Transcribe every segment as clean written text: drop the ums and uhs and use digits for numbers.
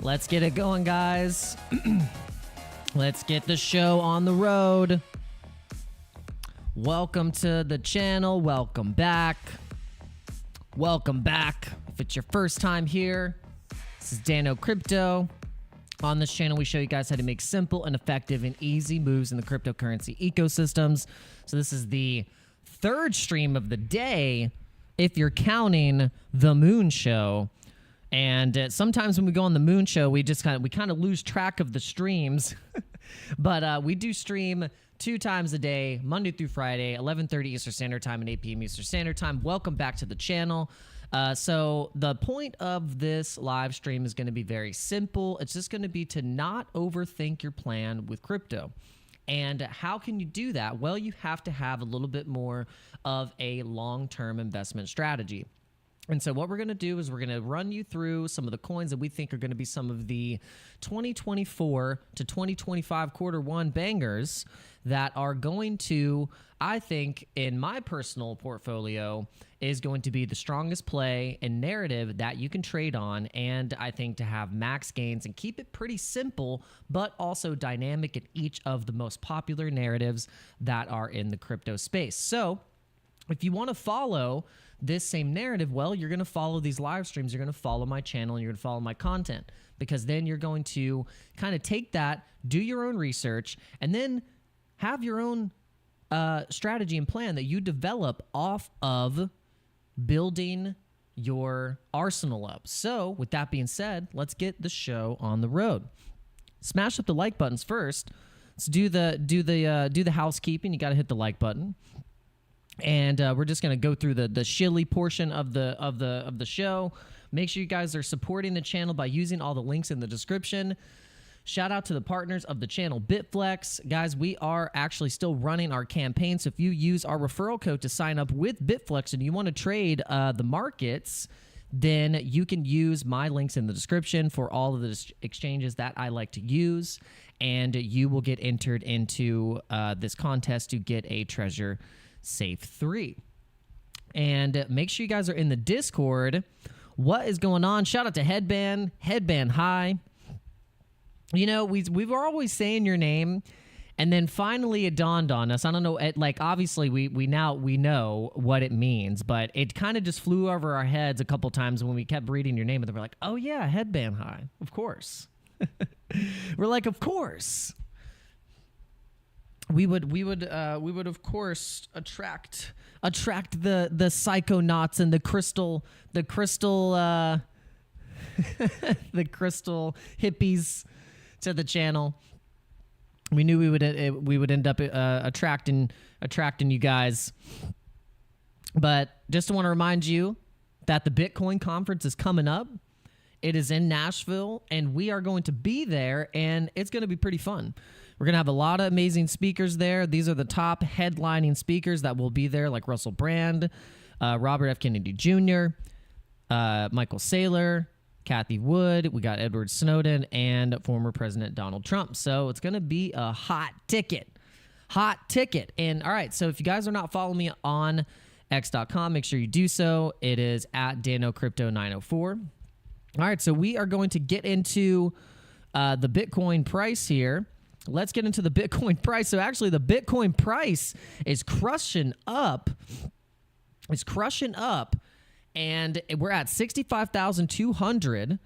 Let's get it going, guys. Let's get the show on the road. Welcome to the channel. Welcome back. Welcome back. If it's your first time here, this is Dano Crypto. On this channel, we show you guys how to make simple and effective and easy moves in the cryptocurrency ecosystems. So this is the third stream of the day, if you're counting the Moon Show. And sometimes when we go on the Moon Show, we kind of lose track of the streams. But we do stream 2 times a day, Monday through Friday, 11:30 Eastern Standard Time and 8 p.m. Eastern Standard Time. Welcome back to the channel. So the point of this live stream is going to be very simple. It's just going to be to not overthink your plan with crypto. And how can you do that? Well, you have to have a little bit more of a long-term investment strategy. And so what we're going to do is we're going to run you through some of the coins that we think are going to be some of the 2024 to 2025 quarter one bangers that are going to, I think, in my personal portfolio, is going to be the strongest play and narrative that you can trade on. And I think to have max gains and keep it pretty simple, but also dynamic in each of the most popular narratives that are in the crypto space. So if you want to follow this same narrative, well, you're going to follow these live streams, you're going to follow my channel, and you're going to follow my content, because then you're going to kind of take that, do your own research, and then have your own strategy and plan that you develop off of building your arsenal up. So with that being said, let's get the show on the road. Smash up the like buttons first. Let's do the housekeeping. You got to hit the like button. And we're just going to go through the shilly portion of the show. Make sure you guys are supporting the channel by using all the links in the description. Shout out to the partners of the channel, BITFLEX. Guys, we are actually still running our campaign. So if you use our referral code to sign up with BITFLEX and you want to trade the markets, then you can use my links in the description for all of the exchanges that I like to use. And you will get entered into this contest to get a treasure Safe 3. And make sure you guys are in the Discord. What is going on? Shout out to Headband High. You know, we were always saying your name, and then finally it dawned on us. I don't know, obviously we know what it means, but it kind of just flew over our heads a couple times when we kept reading your name, and then we're like, oh yeah, Headband High, of course. We're like, of course. We would of course attract the psychonauts and the crystal the crystal hippies to the channel. We knew we would end up attracting you guys. But just want to remind you that the Bitcoin conference is coming up. It is in Nashville, and we are going to be there, and it's going to be pretty fun. We're going to have a lot of amazing speakers there. These are the top headlining speakers that will be there, like Russell Brand, Robert F. Kennedy Jr., Michael Saylor, Kathy Wood. We got Edward Snowden and former President Donald Trump. So it's going to be a hot ticket. Hot ticket. And all right, so if you guys are not following me on x.com, make sure you do so. It is at DanoCrypto904. All right, so we are going to get into the Bitcoin price here. Let's get into the Bitcoin price. So actually, the Bitcoin price is crushing up. It's crushing up, and we're at 65,200.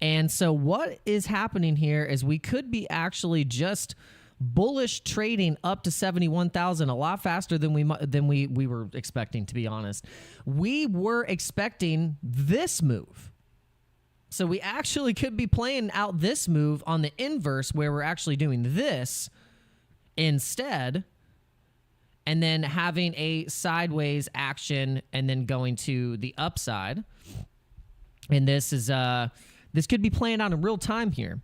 And so what is happening here is we could be actually just bullish trading up to 71,000 a lot faster than we were expecting, to be honest. We were expecting this move. So we actually could be playing out this move on the inverse, where we're actually doing this instead, and then having a sideways action and then going to the upside. And this could be playing out in real time here.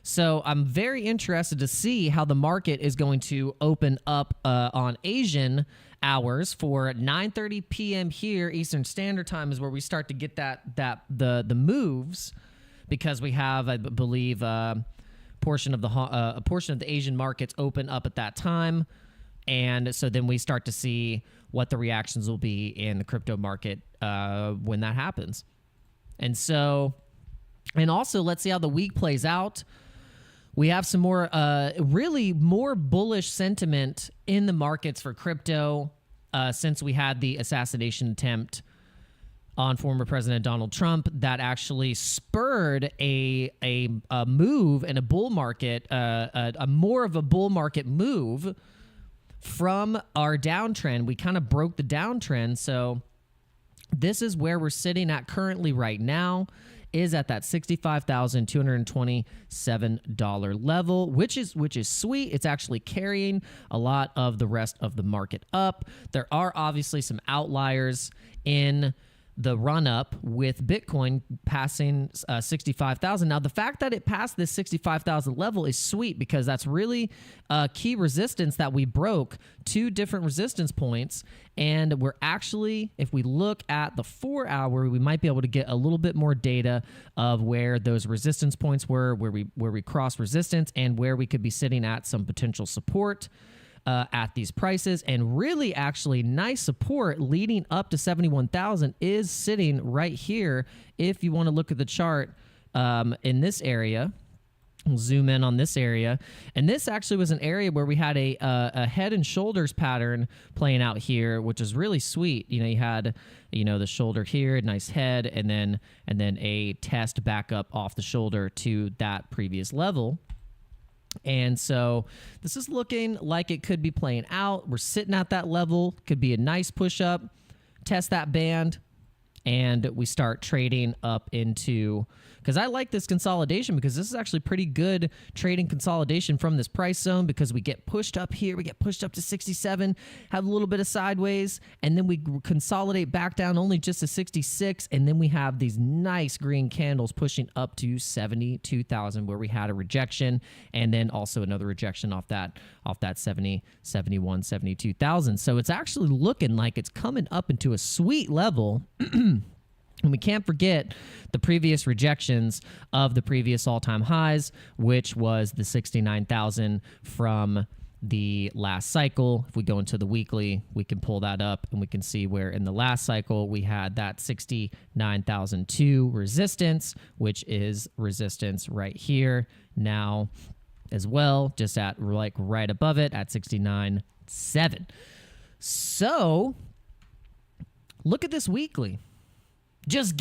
So I'm very interested to see how the market is going to open up on Asian hours for 9:30 p.m. here Eastern Standard Time is where we start to get the moves, because we have, I believe, a portion of the Asian markets open up at that time, and so then we start to see what the reactions will be in the crypto market when that happens. And so And also, let's see how the week plays out. We have some more, really more bullish sentiment in the markets for crypto since we had the assassination attempt on former President Donald Trump that actually spurred a move in a bull market, a more of a bull market move from our downtrend. We kind of broke the downtrend. So this is where we're sitting at currently right now, is at that $65,227 level, which is sweet. It's actually carrying a lot of the rest of the market up. There are obviously some outliers in the run up with Bitcoin passing 65,000. Now, the fact that it passed this 65,000 level is sweet because that's really a key resistance that we broke, 2 different resistance points. And we're actually, if we look at the 4 hour, we might be able to get a little bit more data of where those resistance points were, where we crossed resistance, and where we could be sitting at some potential support at these prices. And really actually nice support leading up to 71,000 is sitting right here. If you want to look at the chart in this area, we'll zoom in on this area. And this actually was an area where we had a head and shoulders pattern playing out here, which is really sweet. You know, you had, you know, the shoulder here, nice head, and then a test back up off the shoulder to that previous level. And so this is looking like it could be playing out. We're sitting at that level. Could be a nice push up, test that band, and we start trading up into, because I like this consolidation because this is actually pretty good trading consolidation from this price zone, because we get pushed up here, we get pushed up to 67, have a little bit of sideways, and then we consolidate back down only just to 66, and then we have these nice green candles pushing up to 72,000 where we had a rejection, and then also another rejection off that 70, 71, 72,000. So it's actually looking like it's coming up into a sweet level. And we can't forget the previous rejections of the previous all-time highs, which was the 69,000 from the last cycle. If we go into the weekly, we can pull that up and we can see where in the last cycle we had that 69,002 resistance, which is resistance right here now as well, just at like right above it at 69.7. So look at this weekly. Just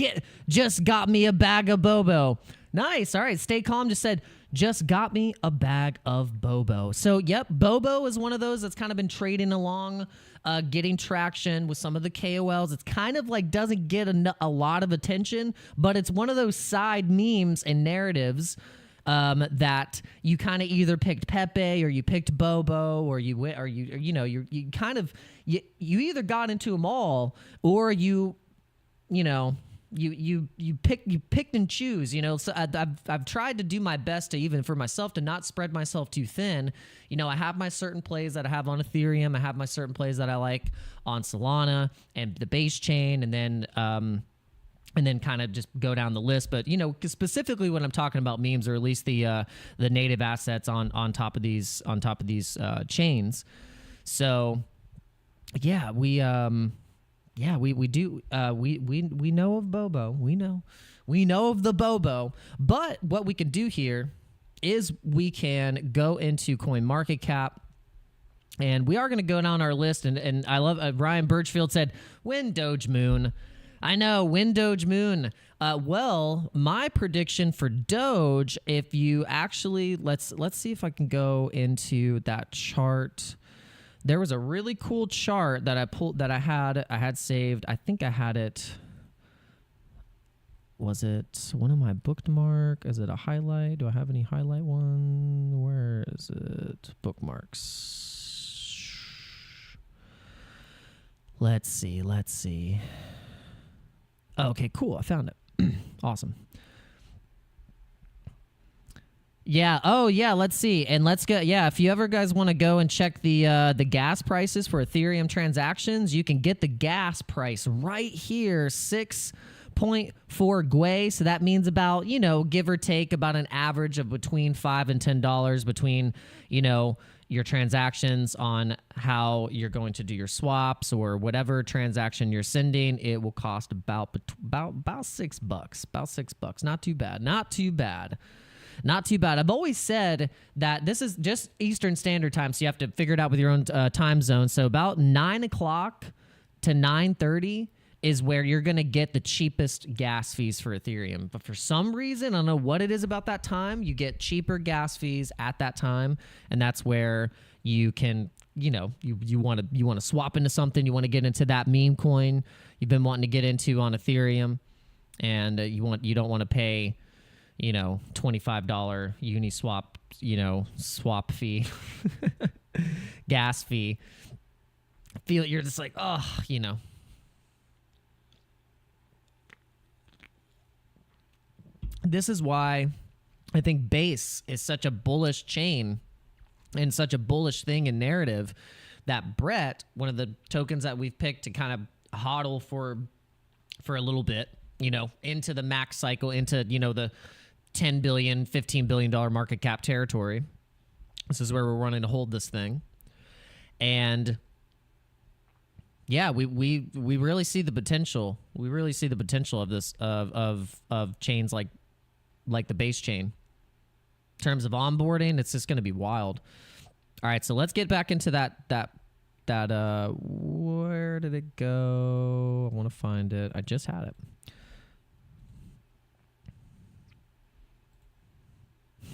got me a bag of Bobo. Nice. All right. Stay calm just said, just got me a bag of Bobo. So, yep, Bobo is one of those that's kind of been trading along, getting traction with some of the KOLs. It's kind of like doesn't get a lot of attention, but it's one of those side memes and narratives that you kind of either picked Pepe or you picked Bobo or you either got into them all or you picked and choose, you know. So I've tried to do my best to, even for myself, to not spread myself too thin. You know, I have my certain plays that I have on Ethereum. I have my certain plays that I like on Solana and the base chain, and then kind of just go down the list. But, you know, specifically when I'm talking about memes, or at least the native assets on top of these chains. So yeah, we do. We know of Bobo. We know of the Bobo. But what we can do here is we can go into CoinMarketCap, and we are going to go down our list. And I love Ryan Birchfield said, "Win Doge Moon." I know, win Doge Moon. Well, my prediction for Doge, if you actually let's see if I can go into that chart. There was a really cool chart that I had saved. I think I had it. Was it one of my bookmark? Is it a highlight? Do I have any highlight one? Where is it? Bookmarks. Let's see. Okay, cool. I found it. Awesome. Yeah. Oh, yeah. Let's see. And let's go. Yeah. If you ever guys want to go and check the gas prices for Ethereum transactions, you can get the gas price right here, 6.4 Gwei. So that means about, you know, give or take about an average of between $5 and $10 between, you know, your transactions on how you're going to do your swaps or whatever transaction you're sending, it will cost about $6. About $6. Not too bad. Not too bad. Not too bad. I've always said that this is just Eastern Standard Time, so you have to figure it out with your own time zone. So about 9 o'clock to 9:30 is where you're going to get the cheapest gas fees for Ethereum. But for some reason, I don't know what it is about that time, you get cheaper gas fees at that time, and that's where you can, you want to swap into something, you want to get into that meme coin you've been wanting to get into on Ethereum, and you don't want to pay, $25 Uniswap, swap fee, gas fee. You're just like, This is why I think Base is such a bullish chain and such a bullish thing in narrative that Brett, one of the tokens that we've picked to kind of hodl for a little bit, into the max cycle, into, the $10 billion, $15 billion market cap territory. This is where we're running to hold this thing. And yeah, we really see the potential. We really see the potential of this, of chains like the Base chain. In terms of onboarding, it's just going to be wild. All right, so let's get back into that where did it go? I want to find it. I just had it.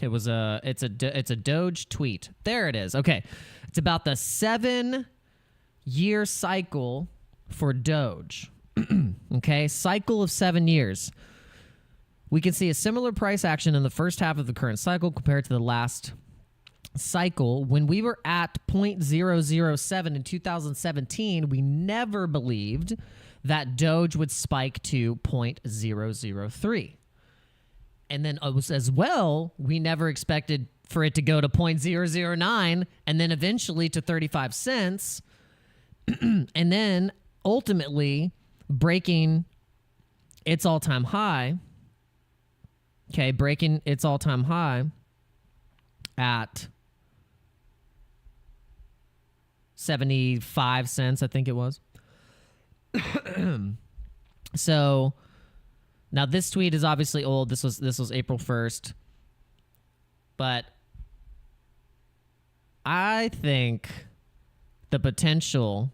It's a Doge tweet. There it is. Okay. It's about the 7-year cycle for Doge. Okay, cycle of 7 years. We can see a similar price action in the first half of the current cycle compared to the last cycle. When we were at 0.007 in 2017, we never believed that Doge would spike to 0.003. And then as well, we never expected for it to go to 0.009 and then eventually to 35 cents. And then ultimately breaking its all-time high. Okay, breaking its all-time high at 75 cents, I think it was. So now this tweet is obviously old. This was April 1st. But I think the potential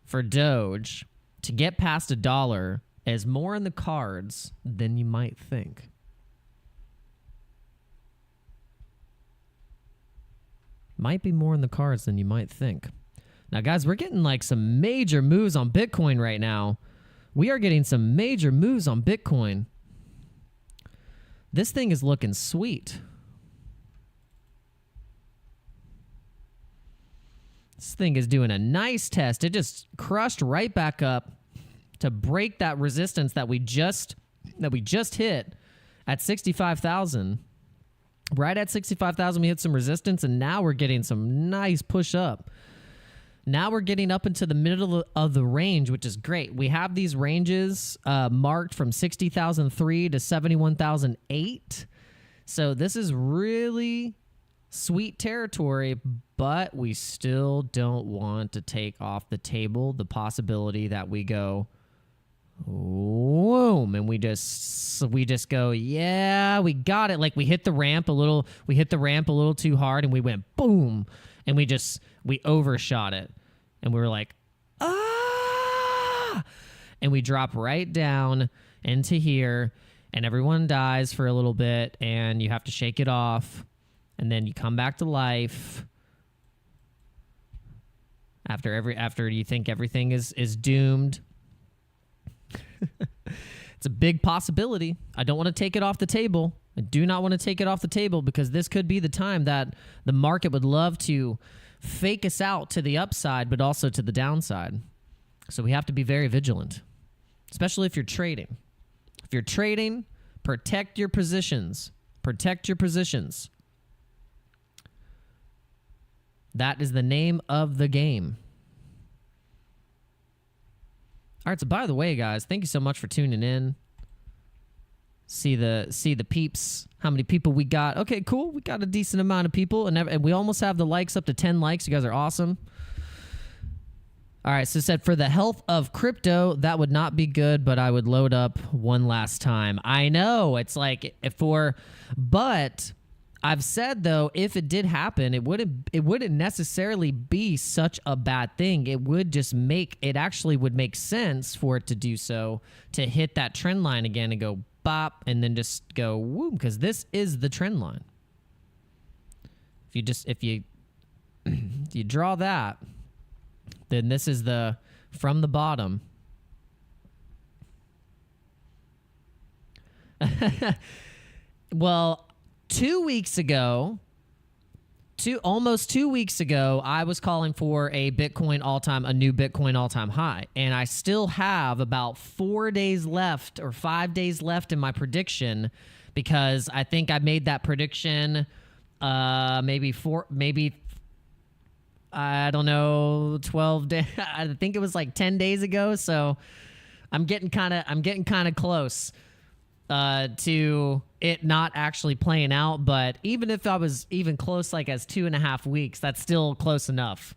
for Doge to get past $1 is more in the cards than you might think. Might be more in the cards than you might think. Now, guys, we're getting like some major moves on Bitcoin right now. We are getting some major moves on Bitcoin. This thing is looking sweet. This thing is doing a nice test. It just crushed right back up to break that resistance that we just hit at 65,000. Right at 65,000, we hit some resistance, and now we're getting some nice push up. Now we're getting up into the middle of the range, which is great. We have these ranges marked from 60,003 to 71,008. So this is really sweet territory, but we still don't want to take off the table the possibility that we go boom, and we just go, yeah, we got it. Like we hit the ramp a little too hard, and we went boom, and we overshot it, and we were like, ah, and we drop right down into here, and everyone dies for a little bit, and you have to shake it off, and then you come back to life after you think everything is doomed. It's a big possibility. I don't want to take it off the table. I do not want to take it off the table, because this could be the time that the market would love to fake us out to the upside, but also to the downside. So we have to be very vigilant, especially if you're trading. If you're trading, protect your positions. Protect your positions. That is the name of the game. All right, so by the way, guys, thank you so much for tuning in. See the peeps. How many people we got? Okay, cool. We got a decent amount of people, and we almost have the likes up to 10 likes. You guys are awesome. All right, so it said for the health of crypto, that would not be good, but I would load up one last time. I know it's like but I've said though, if it did happen, it wouldn't necessarily be such a bad thing. It would just it actually would make sense for it to do so, to hit that trend line again and go bop, and then just go woo, because this is the trend line. If you draw that, then this is from the bottom. Well, almost 2 weeks ago, I was calling for a new Bitcoin all-time high, and I still have about 4 days left or 5 days left in my prediction, because I think I made that prediction maybe I don't know, 12 days. I think it was like 10 days ago. So I'm getting kind of close to it not actually playing out. But even if I was even close, like as 2.5 weeks, that's still close enough.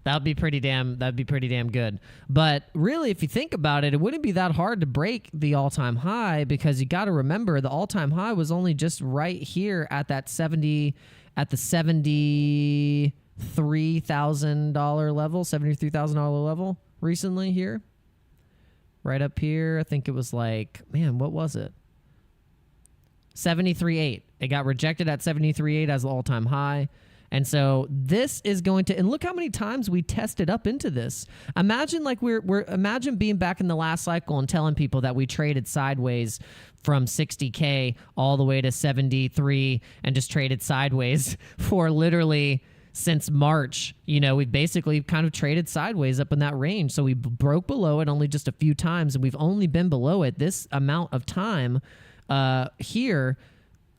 That'd be pretty damn good. But really, if you think about it, it wouldn't be that hard to break the all-time high, because you got to remember the all-time high was only just right here at the $73,000 level, $73,000 level recently here. Right up here, I think it was like, man, what was it? 73.8. It got rejected at 73.8 as the all-time high. And so this is going to, and look how many times we tested up into this. Imagine like imagine being back in the last cycle and telling people that we traded sideways from 60K all the way to 73 and just traded sideways for literally since March. You know, we've basically kind of traded sideways up in that range. So we broke below it only just a few times, and we've only been below it this amount of time here.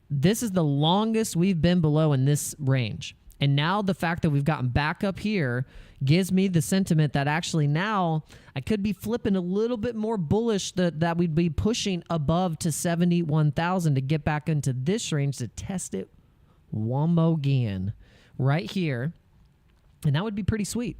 This is the longest we've been below in this range. And now the fact that we've gotten back up here gives me the sentiment that actually now I could be flipping a little bit more bullish, that we'd be pushing above to 71,000 to get back into this range to test it one more again right here. And that would be pretty sweet.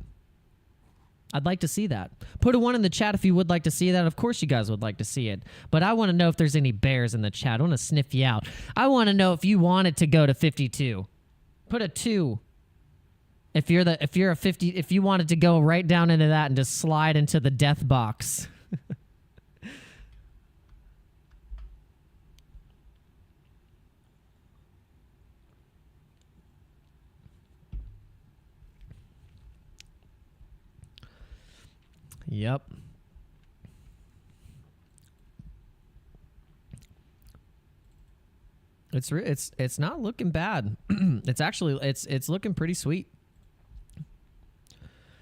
I'd like to see that. Put a 1 in the chat if you would like to see that. Of course you guys would like to see it. But I want to know if there's any bears in the chat. I want to sniff you out. I want to know if you want it to go to 52. Put a 2. If you're a 50, if you wanted to go right down into that and just slide into the death box. Yep. It's not looking bad. It's actually it's looking pretty sweet.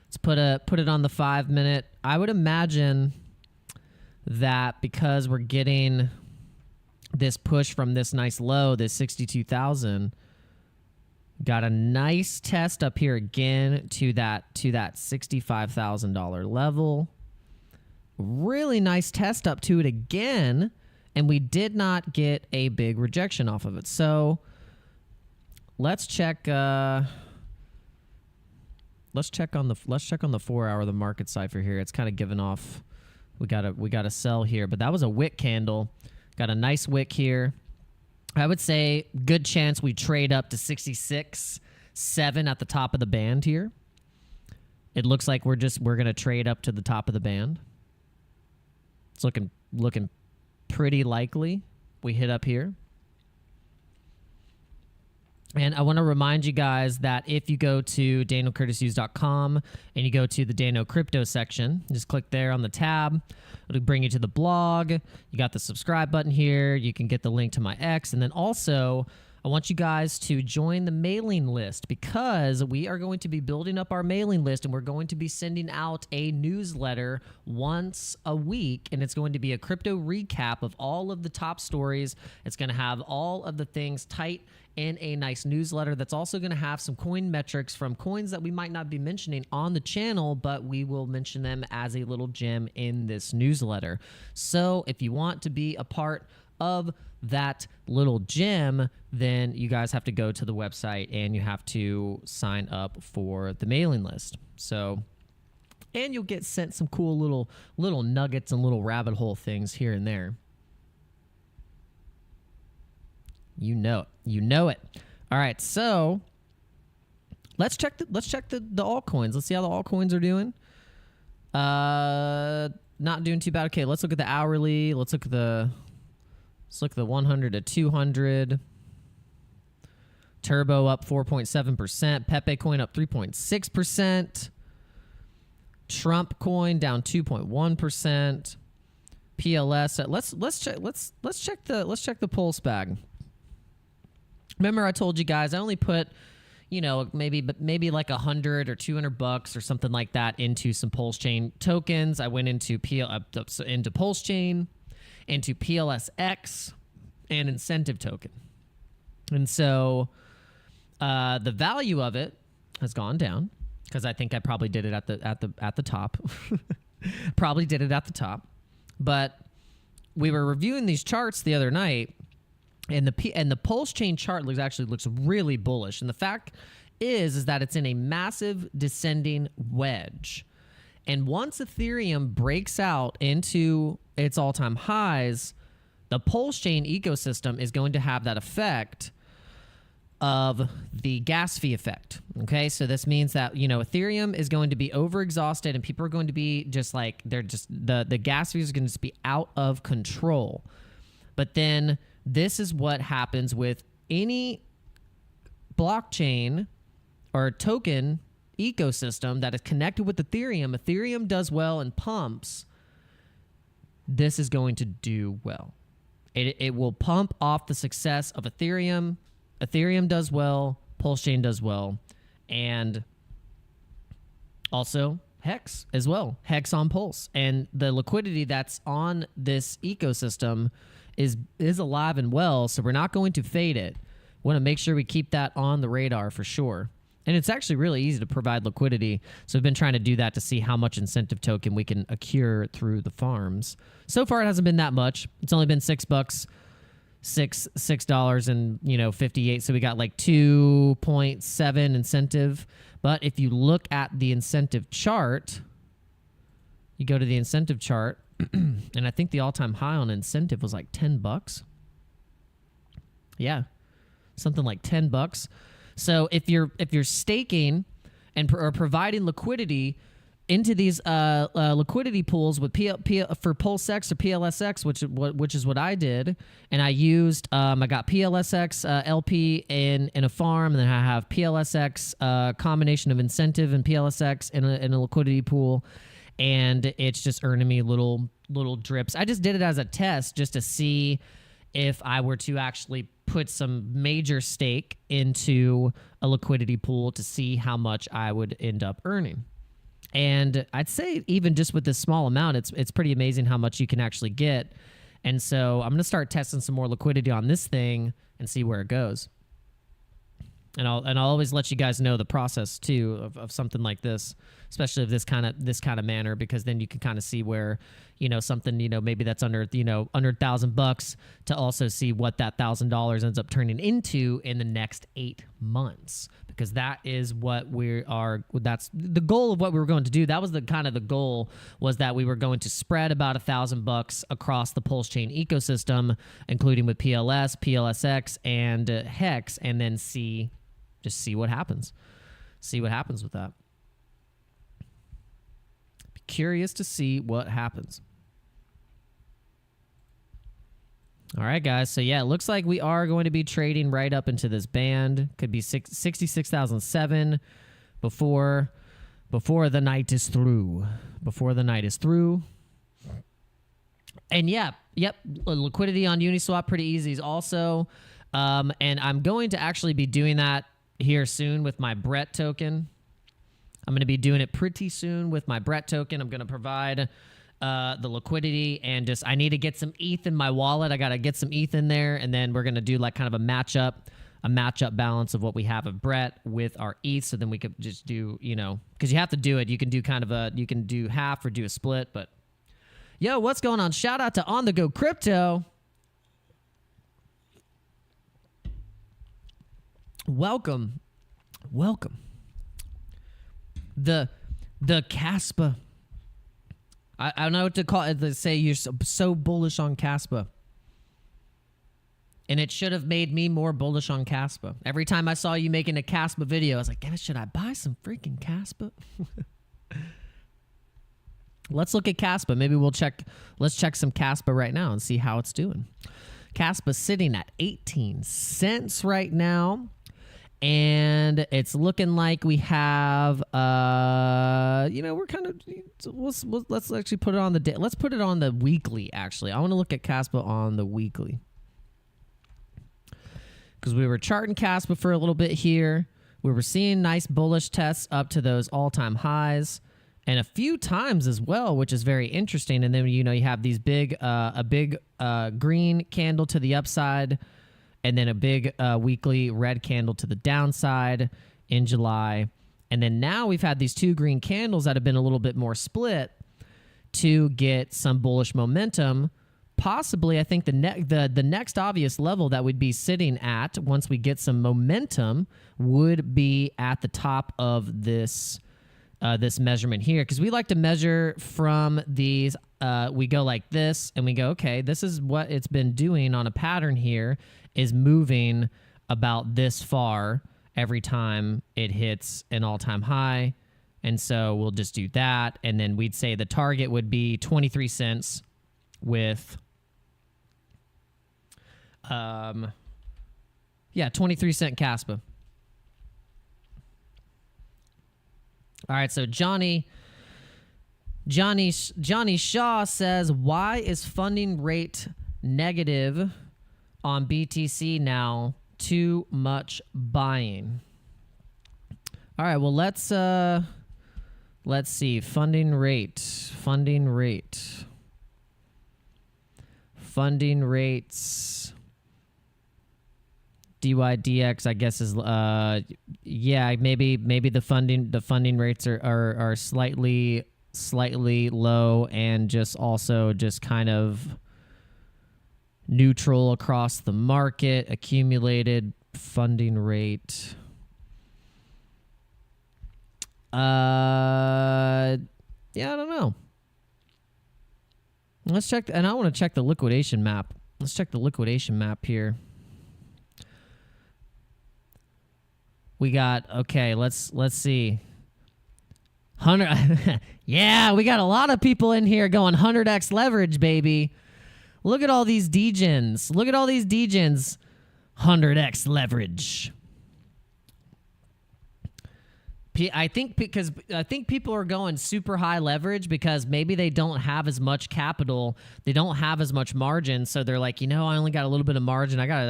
Let's put it on the 5 minute. I would imagine that because we're getting this push from this nice low, this 62,000, got a nice test up here again to that $65,000 level. Really nice test up to it again, and we did not get a big rejection off of it. So let's check on the 4 hour, the market cipher here. It's kind of giving off. We got a sell here, but that was a wick candle. Got a nice wick here. I would say good chance we trade up to 66.7 at the top of the band here. It looks like we're going to trade up to the top of the band. It's looking pretty likely we hit up here. And I want to remind you guys that if you go to danielcurtishughes.com and you go to the Dano Crypto section, just click there on the tab. It'll bring you to the blog. You got the subscribe button here. You can get the link to my X. And then also, I want you guys to join the mailing list because we are going to be building up our mailing list and we're going to be sending out a newsletter once a week. And it's going to be a crypto recap of all of the top stories. It's going to have all of the things tight in a nice newsletter that's also going to have some coin metrics from coins that we might not be mentioning on the channel, but we will mention them as a little gem in this newsletter. So if you want to be a part of that little gem, then you guys have to go to the website and you have to sign up for the mailing list. So, and you'll get sent some cool little nuggets and little rabbit hole things here and there. You know it. You know it. All right, so let's check the altcoins. Let's see how the altcoins are doing. Not doing too bad. Okay, let's look at the hourly. Let's look at the 100 to 200. Turbo up 4.7%. Pepe coin up 3.6%. Trump coin down 2.1%. PLS. Let's check the pulse bag. Remember, I told you guys I only put, maybe like $100 or $200 or something like that into some Pulse Chain tokens. I went into Pulse Chain, into PLSX, and incentive token, and so the value of it has gone down because I think I probably did it at the top. Probably did it at the top, but we were reviewing these charts the other night. And the Pulse Chain chart looks really bullish. And the fact is that it's in a massive descending wedge. And once Ethereum breaks out into its all-time highs, the Pulse Chain ecosystem is going to have that effect of the gas fee effect. Okay, so this means that Ethereum is going to be overexhausted, and people are going to be the gas fees are going to just be out of control. But then this is what happens with any blockchain or token ecosystem that is connected with Ethereum. Ethereum does well and pumps. This is going to do well. It will pump off the success of Ethereum. Ethereum does well. Pulse Chain does well. And also Hex as well. Hex on Pulse. And the liquidity that's on this ecosystem is alive and well, so we're not going to fade it. We want to make sure we keep that on the radar for sure. And it's actually really easy to provide liquidity, so we've been trying to do that to see how much incentive token we can accrue through the farms. So far, it hasn't been that much. It's only been $6, $6.58. So we got like 2.7 incentive. But if you look at the incentive chart, you go to the incentive chart. And I think the all-time high on incentive was like $10. Yeah, something like $10. So if you're staking or providing liquidity into these liquidity pools with for PulseX or PLSX, which is what I did, and I used I got PLSX LP in a farm, and then I have PLSX combination of incentive and PLSX in a liquidity pool. And it's just earning me little drips. I just did it as a test just to see if I were to actually put some major stake into a liquidity pool to see how much I would end up earning. And I'd say even just with this small amount, it's pretty amazing how much you can actually get. And so I'm going to start testing some more liquidity on this thing and see where it goes. And I'll always let you guys know the process too of something like this, especially of this kind of manner, because then you can kind of see where something maybe that's under $1,000 to also see what that $1,000 ends up turning into in the next 8 months, because that is what that's the goal of what we were going to do. That was the goal, was that we were going to spread about $1,000 across the Pulse Chain ecosystem, including with PLS, PLSX, and Hex, and then see what happens. See what happens with that. Be curious to see what happens. All right, guys. So, yeah, it looks like we are going to be trading right up into this band. Could be 66,007 before the night is through. Before the night is through. And, yep, liquidity on Uniswap, pretty easy also. And I'm going to actually be doing that here soon with my Brett token. I'm going to be doing it pretty soon with my Brett token. I'm going to provide the liquidity, and just I need to get some ETH in my wallet. I got to get some ETH in there, and then we're going to do like kind of a matchup balance of what we have of Brett with our ETH. So then we could just do, you know, because you have to do it. You can do kind of you can do half or do a split. But yo, what's going on? Shout out to On The Go Crypto. Welcome. The Caspa. I don't know what to call it. They say you're so bullish on Caspa. And it should have made me more bullish on Caspa. Every time I saw you making a Caspa video, I was like, damn it, should I buy some freaking Caspa? Let's look at Caspa. Maybe let's check some Caspa right now and see how it's doing. Caspa's sitting at 18 cents right now. And it's looking like we have, you know, we're kind of, let's actually put it on the day. Let's put it on the weekly, actually. I want to look at Caspa on the weekly. Because we were charting Caspa for a little bit here. We were seeing nice bullish tests up to those all-time highs. And a few times as well, which is very interesting. And then, you know, you have these a big green candle to the upside, and then a big weekly red candle to the downside in July. And then now we've had these two green candles that have been a little bit more split to get some bullish momentum. Possibly, I think the next obvious level that we'd be sitting at once we get some momentum would be at the top of this measurement here, because we like to measure from these. We go like this, and we go, okay, this is what it's been doing on a pattern here, is moving about this far every time it hits an all-time high. And so we'll just do that, and then we'd say the target would be 23 cents with 23 cent Caspa. All right, so Johnny Shaw says, why is funding rate negative on BTC now? Too much buying. All right, well, let's see. Funding rates. DYDX, I guess, is yeah, maybe the funding rates are slightly low, and just also just kind of neutral across the market. Accumulated funding rate. Yeah, I don't know. Let's check, and I want to check the liquidation map. Let's check the liquidation map here. We got, okay, let's see. 100, yeah, we got a lot of people in here going 100x leverage, baby. Look at all these degens. 100x leverage. I think people are going super high leverage because maybe they don't have as much capital, they don't have as much margin, so they're like, you know, I only got a little bit of margin. I gotta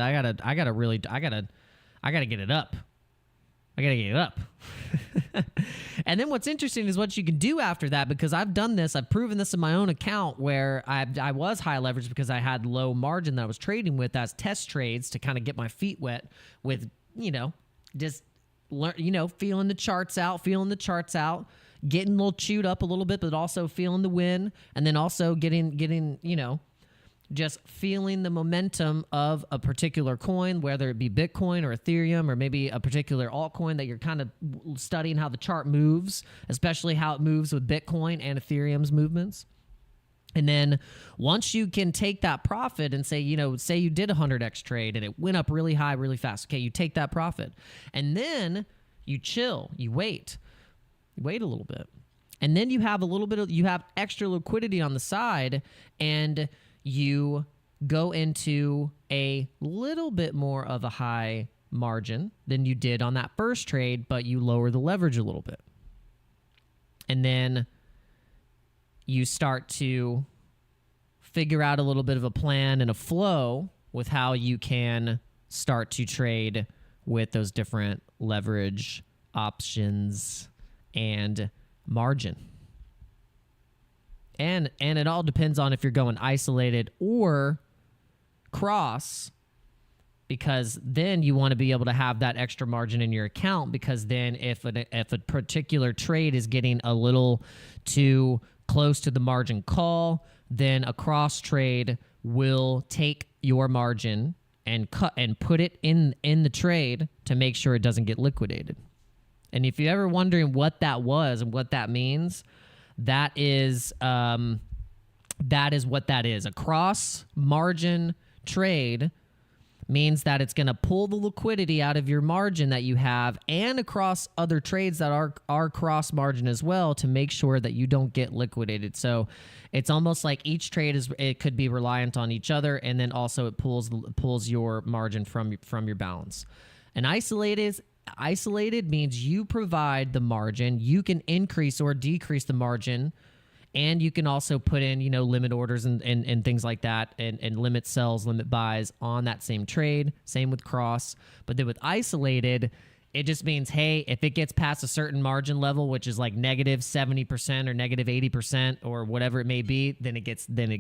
get it up. And then what's interesting is what you can do after that, because I've done this. I've proven this in my own account where I was high leverage because I had low margin that I was trading with as test trades to kind of get my feet wet with, you know, just learn, you know, feeling the charts out, getting a little chewed up a little bit, but also feeling the win, and then also getting, you know, just feeling the momentum of a particular coin, whether it be Bitcoin or Ethereum or maybe a particular altcoin that you're kind of studying how the chart moves, especially how it moves with Bitcoin and Ethereum's movements. And then once you can take that profit and say, you know, say you did a 100x trade and it went up really high, really fast. Okay, you take that profit and then you chill, you wait a little bit. And then you have you have extra liquidity on the side, and you go into a little bit more of a high margin than you did on that first trade, but you lower the leverage a little bit. And then you start to figure out a little bit of a plan and a flow with how you can start to trade with those different leverage options and margin. And it all depends on if you're going isolated or cross, because then you want to be able to have that extra margin in your account, because then if a particular trade is getting a little too close to the margin call, then a cross trade will take your margin and cut and put it in the trade to make sure it doesn't get liquidated. And if you're ever wondering what that was and what that means, that is what that is. A cross margin trade means that it's going to pull the liquidity out of your margin that you have and across other trades that are cross margin as well, to make sure that you don't get liquidated. So it's almost like each trade it could be reliant on each other, and then also it pulls your margin from your balance. And isolated means you provide the margin. You can increase or decrease the margin, and you can also put in, limit orders and things like that, and limit sells, limit buys on that same trade. Same with cross. But then with isolated, it just means, hey, if it gets past a certain margin level, which is like negative 70% or negative 80% or whatever it may be, then it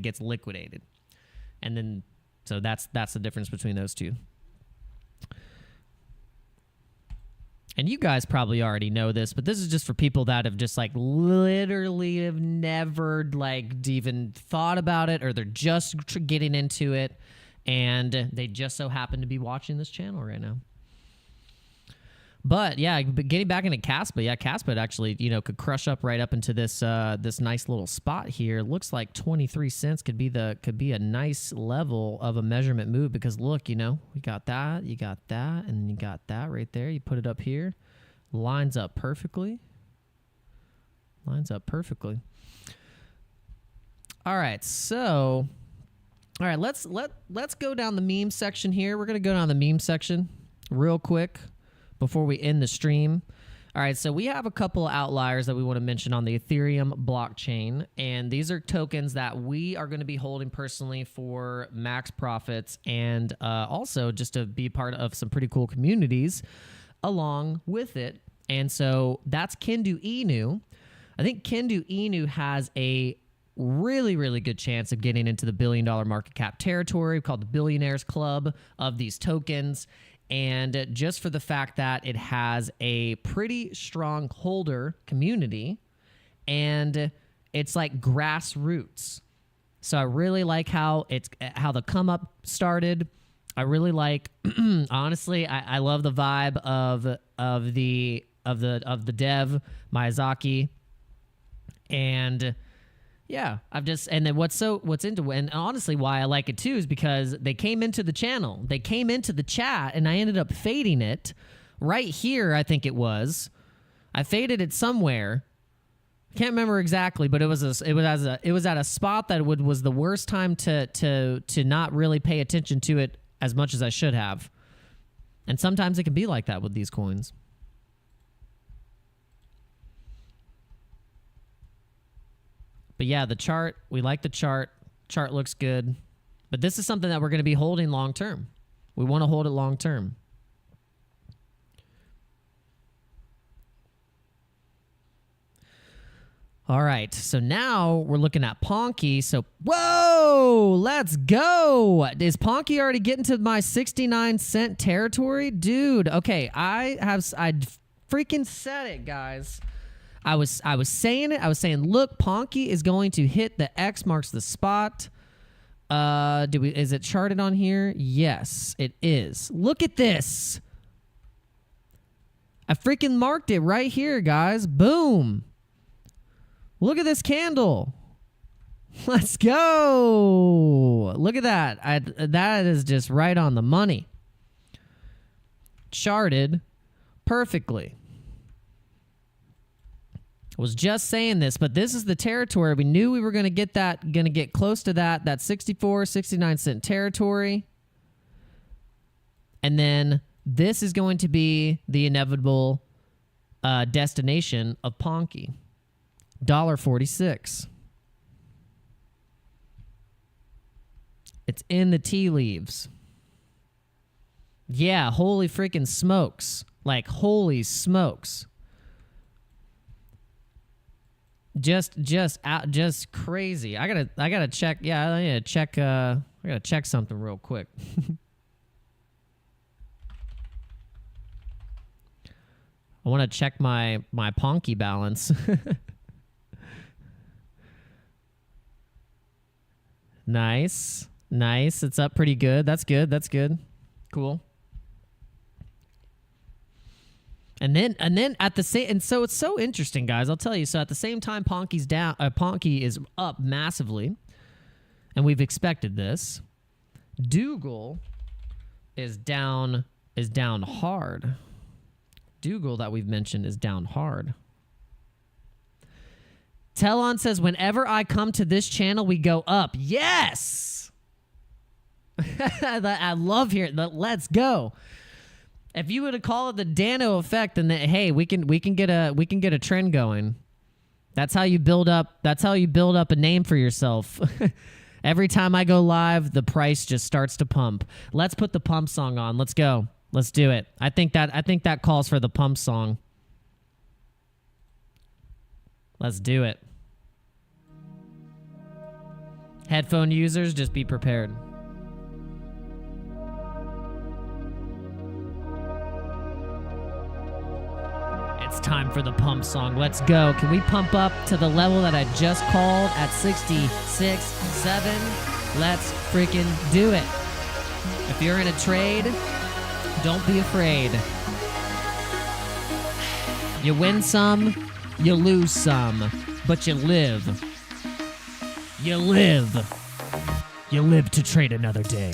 gets liquidated. And then, so that's the difference between those two. And you guys probably already know this, but this is just for people that have just literally have never even thought about it, or they're just getting into it, and they just so happen to be watching this channel right now. But yeah, getting back into CASPA, CASPA actually, could crush up right up into this this nice little spot here. Looks like 23 cents could be a nice level of a measurement move, because look, we got that, you got that, and you got that right there. You put it up here, lines up perfectly. Lines up perfectly. All right, so let's go down the meme section here. We're gonna go down the meme section real quick before we end the stream. All right, so we have a couple of outliers that we want to mention on the Ethereum blockchain, and these are tokens that we are going to be holding personally for max profits, and also just to be part of some pretty cool communities along with it. And so that's Kendu Inu. I think Kendu Inu has a really, really good chance of getting into the $1 billion market cap territory, called the Billionaires Club of these tokens. And just for the fact that it has a pretty strong holder community, and it's like grassroots. So I really like how the come up started. I really like, honestly, I love the vibe of the dev Miyazaki, and yeah, and then what's into it, and honestly why I like it too, is because they came into the channel, they came into the chat, and I ended up fading it right here. I think it was, I faded it somewhere. I can't remember exactly, but it was at a spot that was the worst time to not really pay attention to it as much as I should have. And sometimes it can be like that with these coins. But yeah, the chart, we like the chart. Chart looks good. But this is something that we're going to be holding long term. We want to hold it long term. All right, so now we're looking at PONKE. So, whoa, let's go. Is PONKE already getting to my 69 cent territory? Dude, okay, I freaking said it, guys. I was saying it. I was saying, look, PONKE is going to hit the X marks the spot. Is it charted on here? Yes, it is. Look at this. I freaking marked it right here, guys. Boom. Look at this candle. Let's go. Look at that. That is just right on the money. Charted perfectly. Was just saying this, but this is the territory. We knew we were going to get close to that 64, 69 cent territory. And then this is going to be the inevitable destination of PONKE. $1.46. It's in the tea leaves. Yeah, holy freaking smokes. Like, holy smokes. Just crazy. I gotta check. Yeah, I need to check. I gotta check something real quick. I want to check my PONKE balance. Nice. It's up pretty good. That's good. Cool. And then at the same, and so it's so interesting, guys. I'll tell you. So at the same time, PONKE's down. PONKE is up massively, and we've expected this. DOOGLE is down hard. DOOGLE that we've mentioned is down hard. Telon says, whenever I come to this channel, we go up. Yes! I love hearing that. Let's go. If you were to call it the Dano effect, then hey, we can get a trend going. That's how you build up a name for yourself. Every time I go live, the price just starts to pump. Let's put the pump song on. Let's go. Let's do it. I think that calls for the pump song. Let's do it. Headphone users, just be prepared. It's time for the pump song. Let's go. Can we pump up to the level that I just called at 66.7? Let's freaking do it. If you're in a trade, don't be afraid. You win some, you lose some, but you live. You live. You live to trade another day.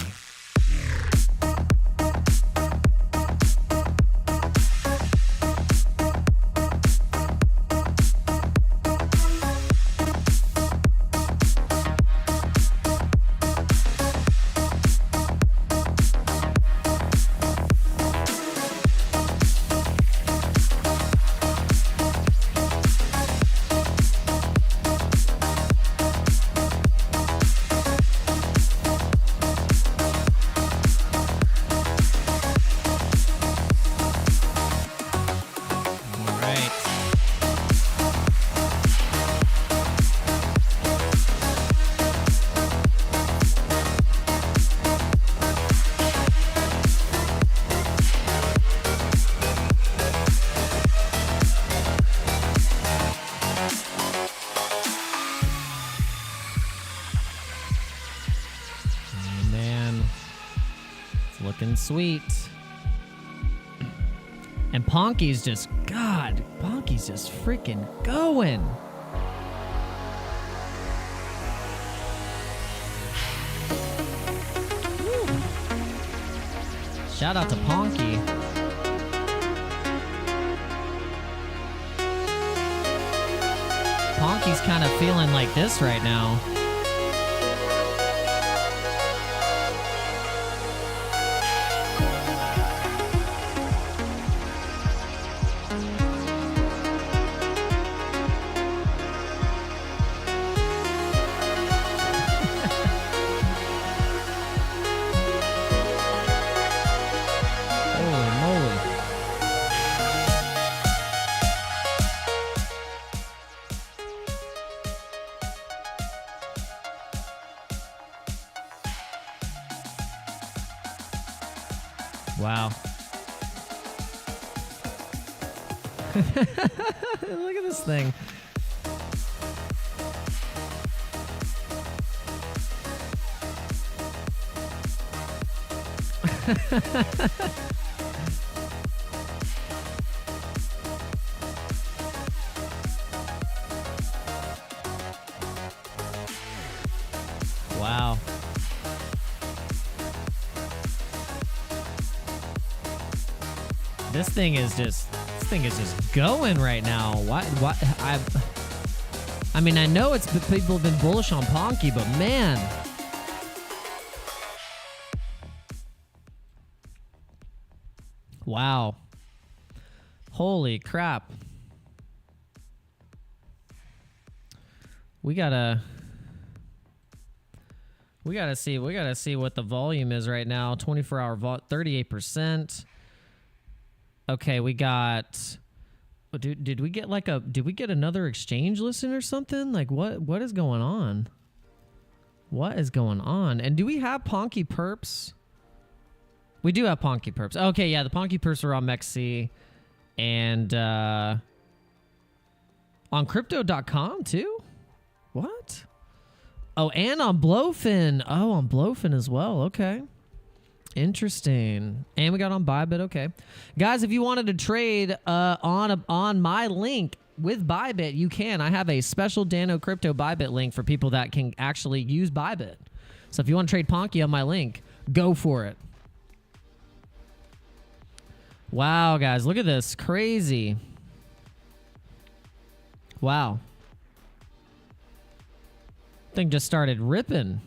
Looking sweet. And PONKE's just, God, PONKE's just freaking going. Woo. Shout out to PONKE. PONKE's kind of feeling like this right now. Wow. Look at this thing. Wow. This thing is just going right now. What I mean, I know it's people have been bullish on PONKE, but man. Wow. Holy crap. We gotta We gotta see what the volume is right now. 24-hour vol, 38%. Okay, we got. Did we get like a? Did we get another exchange listing or something? Like what is going on? What is going on? And do we have PONKE perps? We do have PONKE perps. Okay, yeah, the PONKE perps are on MEXC and on crypto.com too. What? Oh, and on Blowfin. Oh, on Blowfin as well. Okay. Interesting. And we got on BYBIT. Okay. Guys, if you wanted to trade on my link with BYBIT, you can. I have a special Dano Crypto BYBIT link for people that can actually use BYBIT. So if you want to trade PONKE on my link, go for it. Wow, guys. Look at this. Crazy. Wow. Thing just started ripping.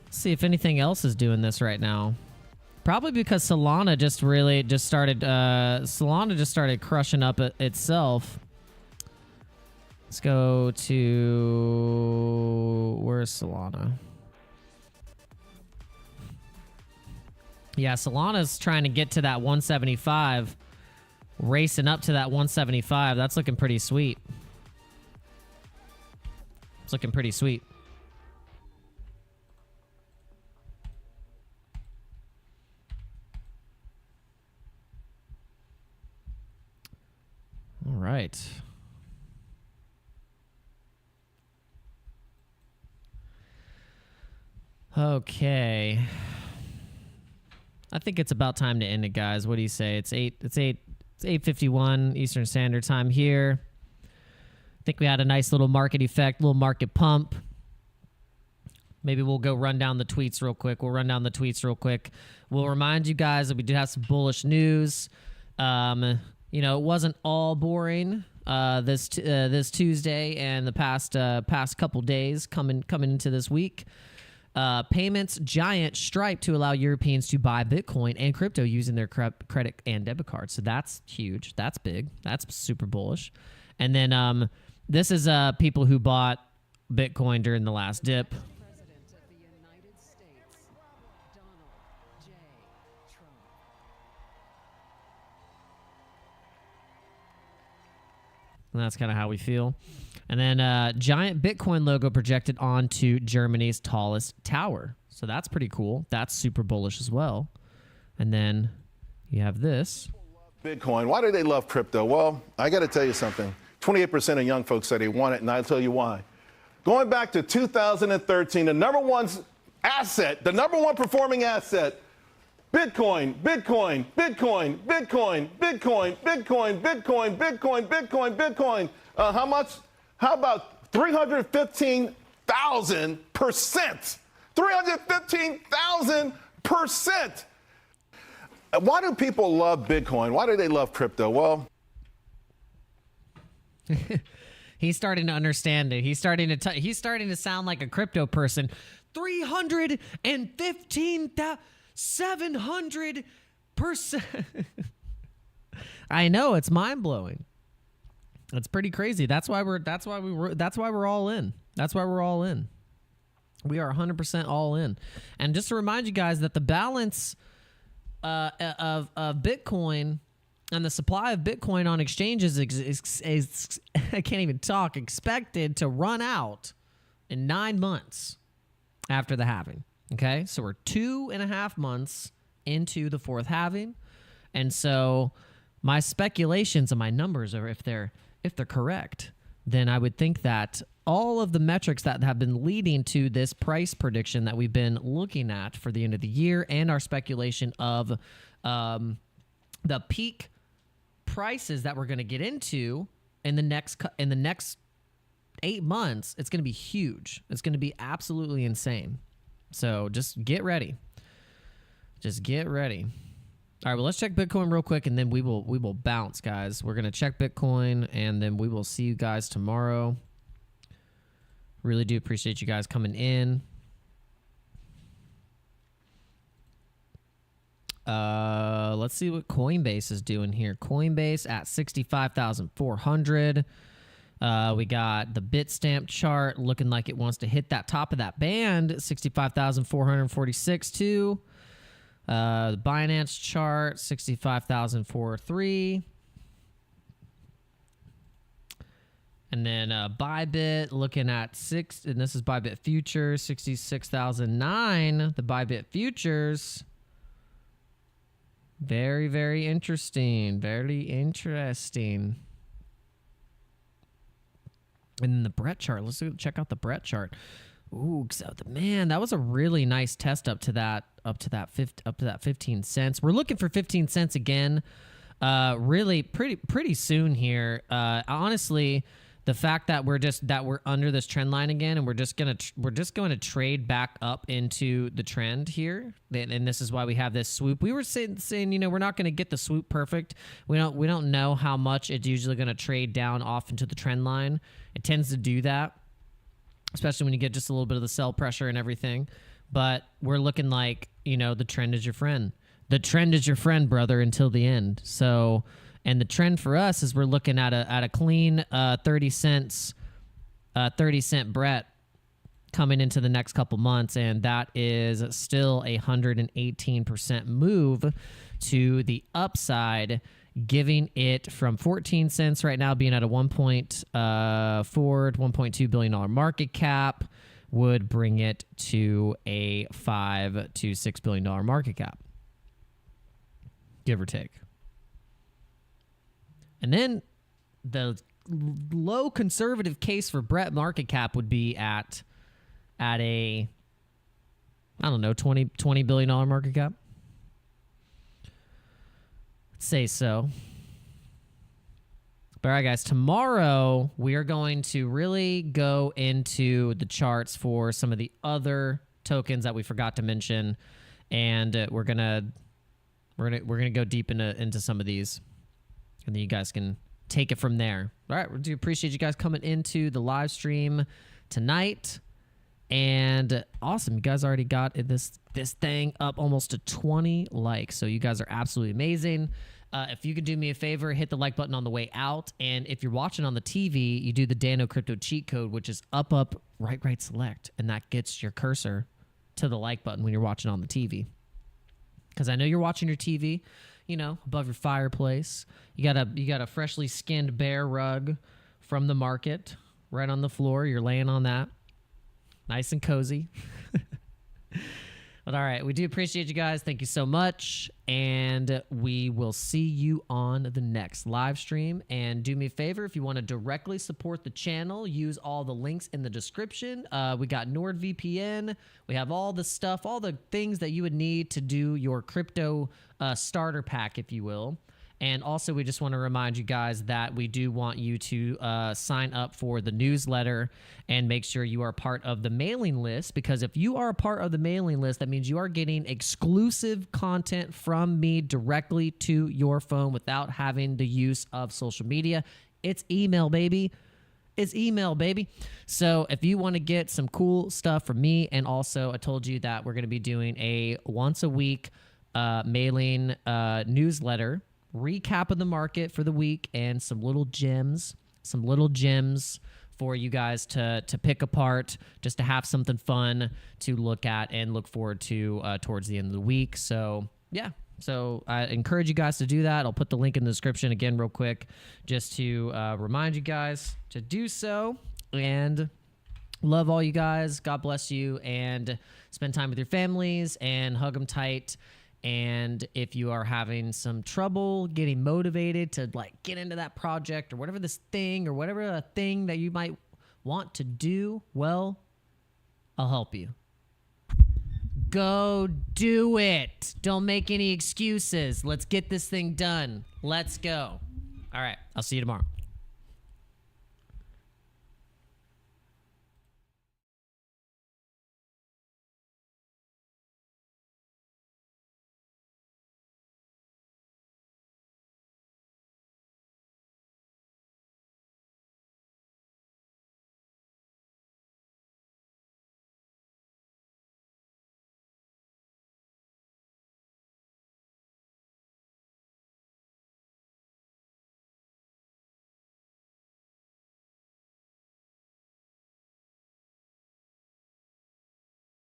Let's see if anything else is doing this right now. Probably because Solana just started crushing up itself. Let's go to, where's Solana? Yeah, Solana's trying to get to that 175, racing up to that 175. That's looking pretty sweet. It's looking pretty sweet. All right. Okay. I think it's about time to end it, guys. What do you say? It's 8:51 Eastern Standard Time here. I think we had a nice little market effect, little market pump. Maybe we'll go run down the tweets real quick. We'll remind you guys that we did have some bullish news. You know, it wasn't all boring this Tuesday and the past couple days coming into this week. Payments giant Stripe to allow Europeans to buy Bitcoin and crypto using their credit and debit cards. So that's huge. That's big. That's super bullish. And then this is people who bought Bitcoin during the last dip. President of the United States, Donald J. Trump. And that's kind of how we feel. And then giant Bitcoin logo projected onto Germany's tallest tower. So that's pretty cool. That's super bullish as well. And then you have this. Bitcoin. Why do they love crypto? Well, I got to tell you something. 28% of young folks say they want it, and I'll tell you why. Going back to 2013, the number one asset, the number one performing asset, Bitcoin, Bitcoin, Bitcoin, Bitcoin, Bitcoin, Bitcoin, Bitcoin, Bitcoin, Bitcoin, Bitcoin. How much? How about 315,000%? 315,000%. Why do people love Bitcoin? Why do they love crypto? Well, he's starting to understand it. He's starting to sound like a crypto person. 315,700%. I know, it's mind blowing. It's pretty crazy. That's why we're all in. That's why we're all in. We are 100% all in. And just to remind you guys that the balance of Bitcoin and the supply of Bitcoin on exchanges is I can't even talk, expected to run out in 9 months after the halving. Okay, so we're 2.5 months into the fourth halving, and so my speculations and my numbers are if they're correct, then I would think that all of the metrics that have been leading to this price prediction that we've been looking at for the end of the year and our speculation of the peak prices that we're going to get into in the next 8 months, it's going to be huge. It's going to be absolutely insane. So just get ready. Just get ready. All right, well, let's check Bitcoin real quick, and then we will bounce, guys. We're going to check Bitcoin, and then we will see you guys tomorrow. Really do appreciate you guys coming in. Let's see what Coinbase is doing here. Coinbase at 65,400. We got the Bitstamp chart looking like it wants to hit that top of that band, 65,446 too. The Binance chart, 65,043. And then BYBIT looking at and this is BYBIT futures, 66,009. The BYBIT futures. Very, very interesting. Very interesting. And then the Brett chart. Let's check out the Brett chart. Ooh, so man, that was a really nice test up to that 15 cents. We're looking for 15 cents again. Really pretty soon here. Honestly, the fact that we're under this trend line again, and we're just going to trade back up into the trend here, and this is why we have this swoop. We were saying we're not going to get the swoop perfect. We don't know how much it's usually going to trade down off into the trend line. It tends to do that, especially when you get just a little bit of the sell pressure and everything. But we're looking like the trend is your friend. The trend is your friend, brother, until the end. So. And the trend for us is we're looking at a clean 30 cent Brett coming into the next couple months, and that is still a 118% move to the upside, giving it from 14 cents right now, being at a $1.2 billion market cap, would bring it to a $5 to $6 billion market cap, give or take. And then the low conservative case for Brett market cap would be at a, I don't know, $20 billion market cap. Let's say so. But all right, guys, tomorrow we are going to really go into the charts for some of the other tokens that we forgot to mention, and we're gonna go deep into some of these. And then you guys can take it from there. All right, we do appreciate you guys coming into the live stream tonight. And awesome, you guys already got this thing up almost to 20 likes. So you guys are absolutely amazing. If you could do me a favor, hit the like button on the way out. And if you're watching on the TV, you do the Dano Crypto cheat code, which is up, right, select. And that gets your cursor to the like button when you're watching on the TV. Because I know you're watching your TV, above your fireplace. You got a freshly skinned bear rug from the market right on the floor. You're laying on that. Nice and cozy. But all right, we do appreciate you guys. Thank you so much. And we will see you on the next live stream. And do me a favor, if you want to directly support the channel, use all the links in the description. We got NordVPN. We have all the stuff, all the things that you would need to do your crypto starter pack, if you will. And also, we just want to remind you guys that we do want you to sign up for the newsletter and make sure you are part of the mailing list, because if you are a part of the mailing list, that means you are getting exclusive content from me directly to your phone without having the use of social media. It's email, baby. It's email, baby. So if you want to get some cool stuff from me, and also I told you that we're going to be doing a once a week mailing newsletter, recap of the market for the week, and some little gems for you guys to pick apart, just to have something fun to look at and look forward to towards the end of the week. So yeah, so I encourage you guys to do that. I'll put the link in the description again real quick, just to remind you guys to do so. And love all you guys. God bless you, and spend time with your families and hug them tight. And if you are having some trouble getting motivated to get into that project or whatever this thing or whatever thing that you might want to do, well, I'll help you. Go do it. Don't make any excuses. Let's get this thing done. Let's go. All right. I'll see you tomorrow.